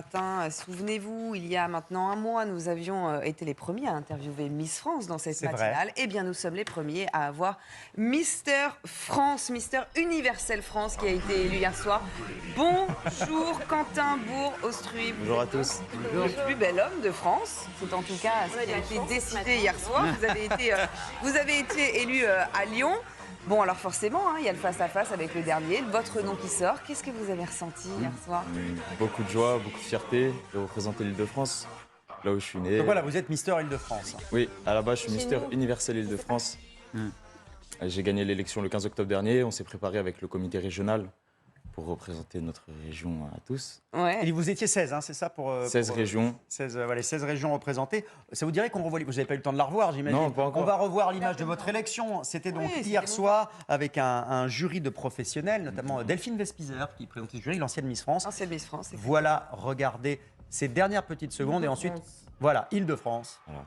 matin. Souvenez-vous, il y a maintenant un mois, nous avions été les premiers à interviewer Miss France dans cette matinale. Eh bien, nous sommes les premiers à avoir Mister France, Mister Universel France, qui a été élu hier soir. Bonjour Quentin Bourg-Austruy. Bonjour à tous. Le plus bel homme de France, c'est en tout cas ce qui a été décidé hier soir. Vous avez été élu à Lyon. Bon, alors forcément, il y a le face-à-face avec le dernier, votre nom qui sort. Qu'est-ce que vous avez ressenti hier soir? Beaucoup de joie, beaucoup de fierté de représenter l'Île-de-France, là où je suis né. Donc voilà, vous êtes Mister Île-de-France. Oui, à la base, je suis Mister Universel Île-de-France. J'ai gagné l'élection le 15 octobre dernier. On s'est préparé avec le comité régional pour représenter notre région à tous. Ouais. Et vous étiez 16, c'est ça pour 16 régions. 16, les 16 régions représentées. Ça vous dirait qu'on revoit... Vous n'avez pas eu le temps de la revoir, j'imagine. Non, pas encore. On va revoir l'image de votre élection. C'était donc hier soir avec un jury de professionnels, notamment Delphine Vespizer, qui présentait le jury, l'ancienne Miss France. Ancienne Miss France. Voilà, regardez ces dernières petites secondes. Et ensuite, voilà, Île-de-France. Voilà.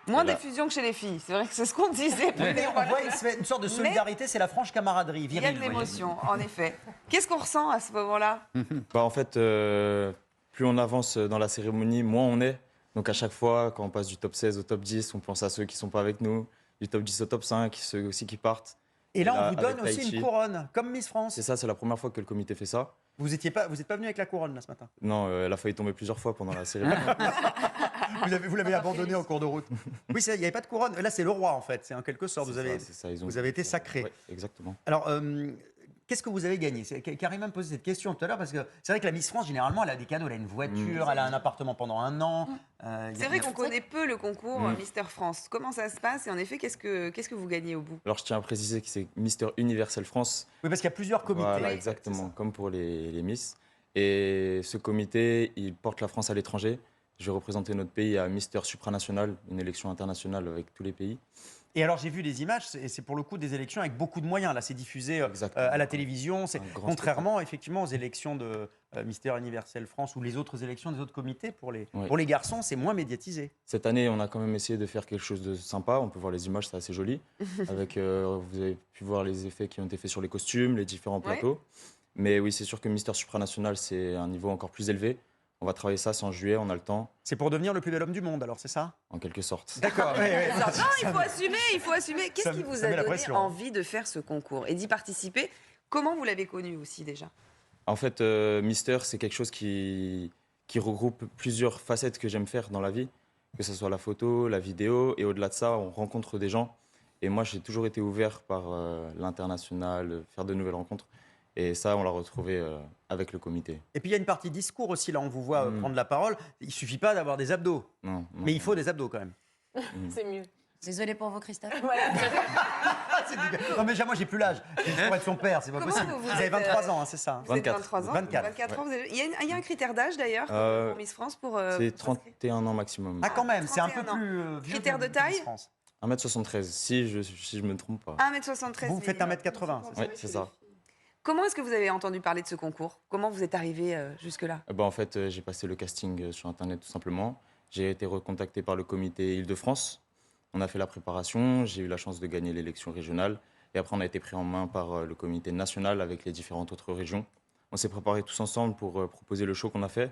Moins d'effusion que chez les filles, c'est vrai que c'est ce qu'on disait. Mais on voit une sorte de solidarité, c'est la franche camaraderie Il y a virile. de l'émotion, en effet. Qu'est-ce qu'on ressent à ce moment-là? En fait, plus on avance dans la cérémonie, moins on est. Donc à chaque fois, quand on passe du top 16 au top 10, on pense à ceux qui ne sont pas avec nous, du top 10 au top 5, ceux aussi qui partent. Et là, on vous donne avec aussi Tahiti. une couronne, comme Miss France. C'est ça, c'est la première fois que le comité fait ça. Vous n'êtes pas venu avec la couronne là ce matin? Non, elle a failli tomber plusieurs fois pendant la cérémonie. Vous l'avez abandonné en cours de route. Oui, il n'y avait pas de couronne. Là, c'est le roi en fait. C'est en quelque sorte. Vous avez été sacré. Ouais, exactement. Alors, qu'est-ce que vous avez gagné? Karim m'a posé cette question tout à l'heure parce que c'est vrai que la Miss France, généralement, elle a des cadeaux. Elle a une voiture, elle a un appartement pendant un an. C'est vrai qu'on connaît peu le concours Mister France. Comment ça se passe? Et en effet, qu'est-ce que vous gagnez au bout? Alors je tiens à préciser que c'est Mister Universel France. Oui, parce qu'il y a plusieurs comités. Voilà, exactement, comme pour les Miss. Et ce comité, il porte la France à l'étranger. Je vais représenter notre pays à Mister Supranational, une élection internationale avec tous les pays. Et alors, j'ai vu des images, et c'est pour le coup des élections avec beaucoup de moyens. Là, c'est diffusé à la télévision. C'est contrairement, effectivement, aux élections de Mister Universel France ou les autres élections des autres comités. Pour les garçons, c'est moins médiatisé. Cette année, on a quand même essayé de faire quelque chose de sympa. On peut voir les images, c'est assez joli. Avec, vous avez pu voir les effets qui ont été faits sur les costumes, les différents plateaux. Mais oui, c'est sûr que Mister Supranational, c'est un niveau encore plus élevé. On va travailler ça, c'est en juillet, on a le temps. C'est pour devenir le plus bel homme du monde, alors, c'est ça? En quelque sorte. D'accord. Non, il faut assumer. Qu'est-ce qui vous a donné envie de faire ce concours et d'y participer? Comment vous l'avez connu aussi déjà? En fait, Mister, c'est quelque chose qui regroupe plusieurs facettes que j'aime faire dans la vie, que ce soit la photo, la vidéo, et au-delà de ça, on rencontre des gens. Et moi, j'ai toujours été ouvert par l'international, faire de nouvelles rencontres. Et ça, on l'a retrouvé avec le comité. Et puis il y a une partie discours aussi, là on vous voit prendre la parole. Il ne suffit pas d'avoir des abdos. Non, mais il faut des abdos quand même. C'est mieux. Désolée pour vous, Christophe. Non mais moi j'ai plus l'âge. Je pourrais être son père, c'est pas possible. Vous avez 23 ans, c'est ça? 24. 24 ans. Il y a un critère d'âge d'ailleurs pour Miss France pour. C'est 31 ans maximum. Ah quand même, c'est un peu plus vieux. Critère de taille? 1m73, si je me trompe pas. 1m73. Vous faites 1m80. Oui, c'est ça. Comment est-ce que vous avez entendu parler de ce concours? Comment vous êtes arrivé jusque-là? En fait, j'ai passé le casting sur Internet tout simplement. J'ai été recontacté par le comité Île-de-France. On a fait la préparation, j'ai eu la chance de gagner l'élection régionale. Et après, on a été pris en main par le comité national avec les différentes autres régions. On s'est préparés tous ensemble pour proposer le show qu'on a fait.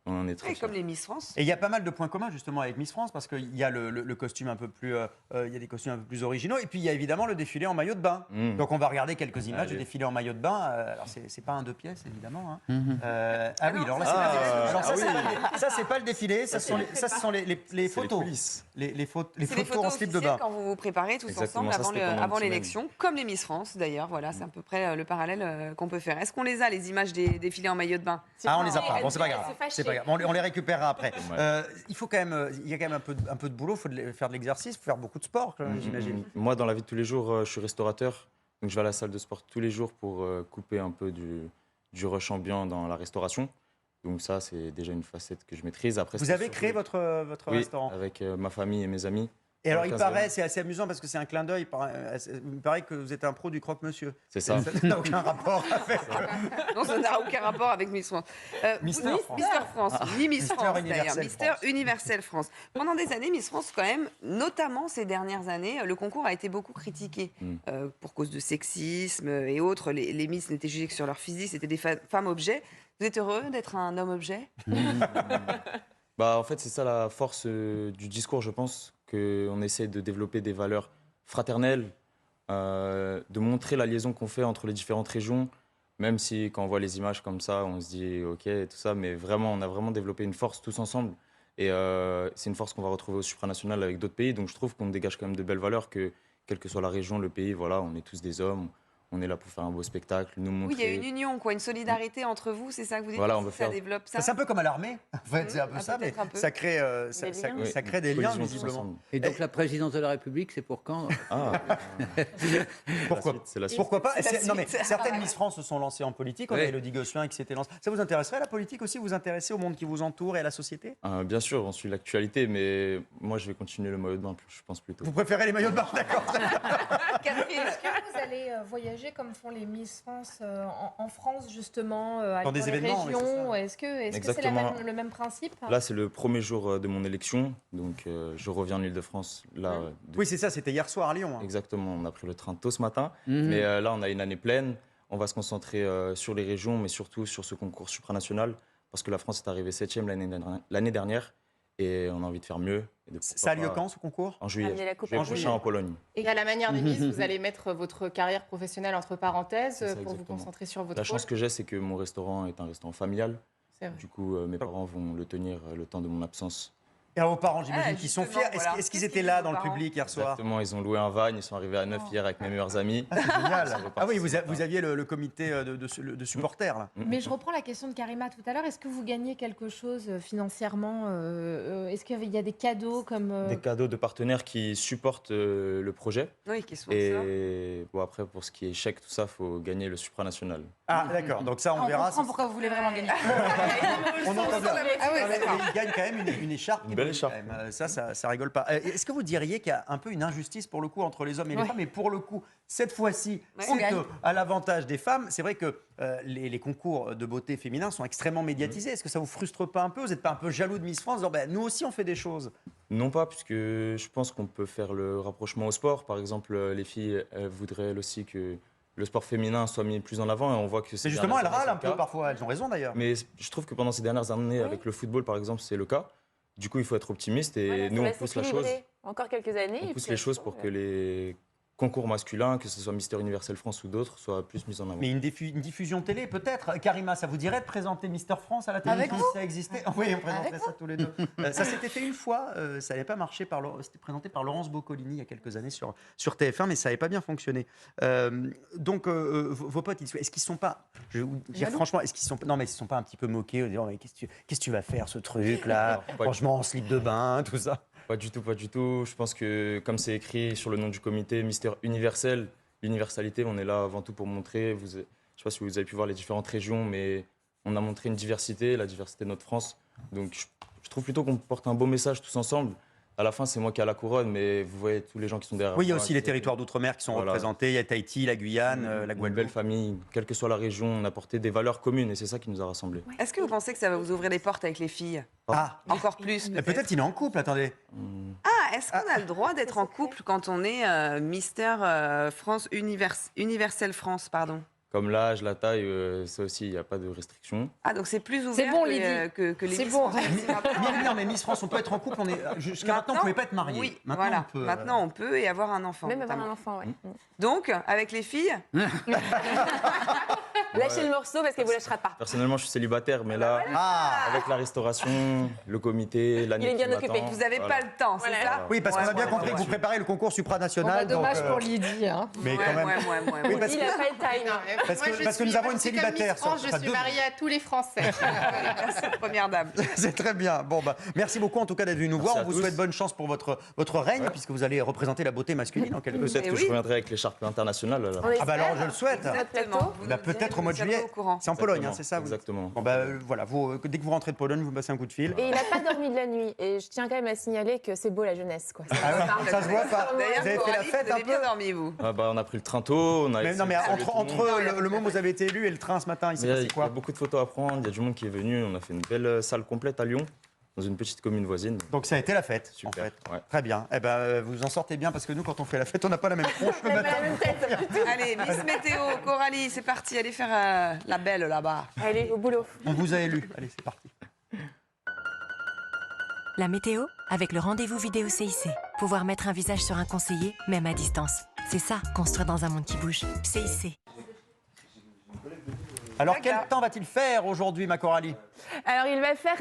On en est très fiers. Comme les Miss France. Et il y a pas mal de points communs justement avec Miss France parce qu'il y a le costume un peu plus, il y a des costumes un peu plus originaux et puis il y a évidemment le défilé en maillot de bain. Donc on va regarder quelques images du défilé en maillot de bain. Alors c'est pas un 2 pièces évidemment. Ah oui, alors là ça c'est pas le défilé, ça ce sont les photos. Les photos en slip de bain. Quand vous vous préparez tous ensemble avant l'élection, comme les Miss France d'ailleurs. Voilà, c'est à peu près le parallèle qu'on peut faire. Est-ce qu'on les a les images des défilés en maillot de bain? Ah on les a pas. Bon c'est pas grave. On les récupérera après. Il y a quand même un peu de boulot, il faut faire de l'exercice, il faut faire beaucoup de sport, j'imagine. Moi, dans la vie de tous les jours, je suis restaurateur. Donc, je vais à la salle de sport tous les jours pour couper un peu du rush ambiant dans la restauration. Donc ça, c'est déjà une facette que je maîtrise. Après, vous avez créé votre restaurant? Avec ma famille et mes amis. Et alors, il paraît, c'est assez amusant parce que c'est un clin d'œil, il paraît que vous êtes un pro du croque-monsieur. C'est ça. Ça n'a aucun rapport avec... Non, ça n'a aucun rapport avec Miss France. Mister France, ni Miss France d'ailleurs, Mister Universel France. Pendant des années, Miss France, quand même, notamment ces dernières années, le concours a été beaucoup critiqué pour cause de sexisme et autres. Les Miss n'étaient jugées que sur leur physique, c'était des femmes objets. Vous êtes heureux d'être un homme-objet? Bah, en fait, c'est ça la force du discours, je pense, qu'on essaie de développer des valeurs fraternelles, de montrer la liaison qu'on fait entre les différentes régions, même si quand on voit les images comme ça, on se dit ok, et tout ça, mais vraiment, on a vraiment développé une force tous ensemble. Et c'est une force qu'on va retrouver au supranational avec d'autres pays. Donc je trouve qu'on dégage quand même de belles valeurs, que quelle que soit la région, le pays, voilà, on est tous des hommes, on est là pour faire un beau spectacle, nous montrer. Oui, il y a une union, quoi, une solidarité entre vous, c'est ça que vous dites? Voilà, on veut ça faire- développe ça. C'est un peu comme à l'armée, en fait, c'est un peu Ah, ça, mais peut-être un peu. ça crée, liens. ça crée des Une liens, cohésion tous visiblement. ensemble. Et donc la présidence de la République, c'est pour quand? Ah, Pourquoi c'est la suite. Pourquoi pas C'est la Non, mais suite. certaines Miss France se sont lancées en politique. On a Oui. Élodie Gosselin qui s'était lancée. Ça vous intéresserait, la politique aussi? Vous intéressez au monde qui vous entoure et à la société? Bien sûr, on suit l'actualité, mais moi je vais continuer le maillot de bain, je pense plutôt. Vous préférez les maillots de bain, d'accord? Catherine. Est-ce que vous allez voyager comme font les Miss France en France, justement, aller Dans des les événements, oui, c'est régions? ça. Est-ce que c'est Exactement. le même principe? Là, c'est le premier jour de mon élection, donc je reviens en Ile-de-France. Là, Oui, c'est ça, c'était hier soir à Lyon. Hein. exactement, on a pris le train tôt ce matin, Mhm. mais là, on a une année pleine. On va se concentrer sur les régions, mais surtout sur ce concours supranational, parce que la France est arrivée 7e l'année dernière, et on a envie de faire mieux. Et de Ça a pourquoi lieu pas quand, ce concours? En juillet. Amener la coupe Juillet en prochain juillet. en Pologne. Et à la manière des Miss, vous allez mettre votre carrière professionnelle entre parenthèses C'est ça, pour vous exactement. concentrer sur votre La rôle. chance que j'ai, c'est que mon restaurant est un restaurant familial. C'est vrai. Du coup, mes parents vont le tenir le temps de mon absence. Et alors, vos parents, j'imagine Ah, qu'ils sont justement, fiers. voilà. Est-ce qu'ils Qu'est-ce étaient qu'ils là disent, dans vos le parents? public hier soir? Exactement, ils ont loué un van, ils sont arrivés à 9 hier avec mes meilleurs amis. C'est génial. Ça fait Ah oui, partie vous aviez le comité de supporters, là. Mais je reprends la question de Karima tout à l'heure. Est-ce que vous gagnez quelque chose financièrement? Est-ce qu'il y a des cadeaux comme... Des cadeaux de partenaires qui supportent le projet. Oui, qui sont ça. Et bon, après, pour ce qui est chèque, tout ça, il faut gagner le supranational. Ah, d'accord. Donc ça, on On verra. comprend pourquoi vous voulez vraiment gagner. On entend bien. Ah ouais, Mais d'accord. il gagne quand même une écharpe. Une belle écharpe. Quand même. Ça rigole pas. Est-ce que vous diriez qu'il y a un peu une injustice pour le coup entre les hommes et les Ouais. femmes? Et pour le coup, cette fois-ci, Ouais. On c'est gagne. à l'avantage des femmes. C'est vrai que les concours de beauté féminin sont extrêmement médiatisés. Est-ce que ça vous frustre pas un peu? Vous n'êtes pas un peu jaloux de Miss France en disant, ben, nous aussi on fait des choses? Non pas, puisque je pense qu'on peut faire le rapprochement au sport. Par exemple, les filles, elles voudraient elles aussi que le sport féminin soit mis plus en avant, et on voit que C'est ces justement, elles dernières années, râlent un c'est le peu cas. parfois. Elles ont raison d'ailleurs. Mais je trouve que pendant ces dernières années, avec le football, par exemple, c'est le cas. Du coup, il faut être optimiste, et Voilà, nous, ça on va pousse la chose. s'équilibrer. Encore quelques années. On et pousse puis les choses pour que les concours masculins, que ce soit Mister Universel France ou d'autres, soient plus mis en avant. Mais une diffusion télé, peut-être. Karima, ça vous dirait de présenter Mister France à la télévision Avec si ça existait? Oui, on présenterait Avec ça tous les deux. Ça s'était fait une fois, ça n'avait pas marché. C'était présenté par Laurence Boccolini il y a quelques années sur TF1, mais ça n'avait pas bien fonctionné. Donc, vos potes, est-ce qu'ils sont pas, je vais vous dire Jaloux? franchement, est-ce qu'ils sont, non, mais ils sont pas un petit peu moqués en disant, mais qu'est-ce que tu vas faire, ce truc-là? Non, pas Franchement, en slip de bain, tout ça. Pas du tout, pas du tout. Je pense que, comme c'est écrit sur le nom du comité, Mister Universel, l'universalité, on est là avant tout pour montrer. Je ne sais pas si vous avez pu voir les différentes régions, mais on a montré une diversité, la diversité de notre France. Donc, je trouve plutôt qu'on porte un beau message tous ensemble. À la fin, c'est moi qui ai la couronne, mais vous voyez tous les gens qui sont derrière. Oui, il y a moi, aussi qui- les territoires d'outre-mer qui sont Voilà. représentés. Il y a Tahiti, la Guyane, la Une Guadeloupe. belle famille, quelle que soit la région, on a porté des valeurs communes, et c'est ça qui nous a rassemblés. Est-ce que vous pensez que ça va vous ouvrir les portes avec les filles? Ah, Encore plus, mais peut-être il est en couple, attendez. Ah, est-ce qu'on a le droit d'être en couple quand on est Mister France Universel France, pardon? Comme l'âge, la taille, ça aussi, il n'y a pas de restriction. Ah, donc c'est plus ouvert bon, que, Lydie. que les C'est Miss bon. France. Non, mais Miss France, on peut être en couple. Jusqu'à maintenant, on ne pouvait pas être marié. Oui, Maintenant, voilà. on peut. Maintenant, on peut et avoir un enfant. Même avoir notamment. un enfant, ouais. Donc, avec les filles, Lâchez le morceau parce qu'elle vous lâchera pas. Personnellement, je suis célibataire, mais là, Ah avec la restauration, le comité, l'année Il est bien qui occupé. m'attend, vous n'avez voilà. pas le temps, c'est Voilà. ça? Oui, parce qu'on a bien Ouais, compris ouais, que vous ouais. préparez le concours Bon, supranational. bah, dommage donc, pour Lydie. Hein. Mais quand même. Ouais. parce Il que- n'a pas le time. Parce que nous avons une célibataire. France, enfin, je suis deux. mariée à tous les Français. Merci, première dame. C'est très bien. Bon, bah, merci beaucoup en tout cas d'être venu nous voir. à On vous tous. souhaite bonne chance pour votre règne, puisque vous allez représenter la beauté masculine en quelque sorte. Peut-être Eh que oui. je reviendrai avec l'écharpe internationale. Alors. On Ah bah alors, je le souhaite. Exactement. Vous Bah, nous peut-être direz, au mois de vous serez juillet. au courant. C'est en Pologne, hein, Exactement, c'est ça vous- Exactement. Bon, bah, voilà, dès que vous rentrez de Pologne, vous me passez un coup de fil. Et il n'a pas dormi de la nuit. Et je tiens quand même à signaler que c'est beau la jeunesse. Quoi. Ah ouais, ça se voit pas. Vous D'ailleurs, avez fait la Coralie, fête vous un avez bien peu dormi, vous. Ah bah, on a pris le train tôt. On a Mais essayé non, mais de saluer tout le monde. entre le moment où vous avez été élu et le train ce matin, il s'est Il y a passé quoi? beaucoup de photos à prendre, il y a du monde qui est venu, on a fait une belle salle complète à Lyon. dans une petite commune voisine. Donc ça a été la fête, Super, en fait. ouais. Très bien. Eh ben, vous en sortez bien parce que nous, quand on fait la fête, on n'a pas la même tronche le matin. Allez, Miss Météo, Coralie, c'est parti, allez faire la belle là-bas. Allez, au boulot. On vous a élu. Allez, c'est parti. La météo avec le rendez-vous vidéo CIC. Pouvoir mettre un visage sur un conseiller, même à distance. C'est ça, construire dans un monde qui bouge. CIC. Alors, quel temps va-t-il faire aujourd'hui, ma Coralie? Alors, il va faire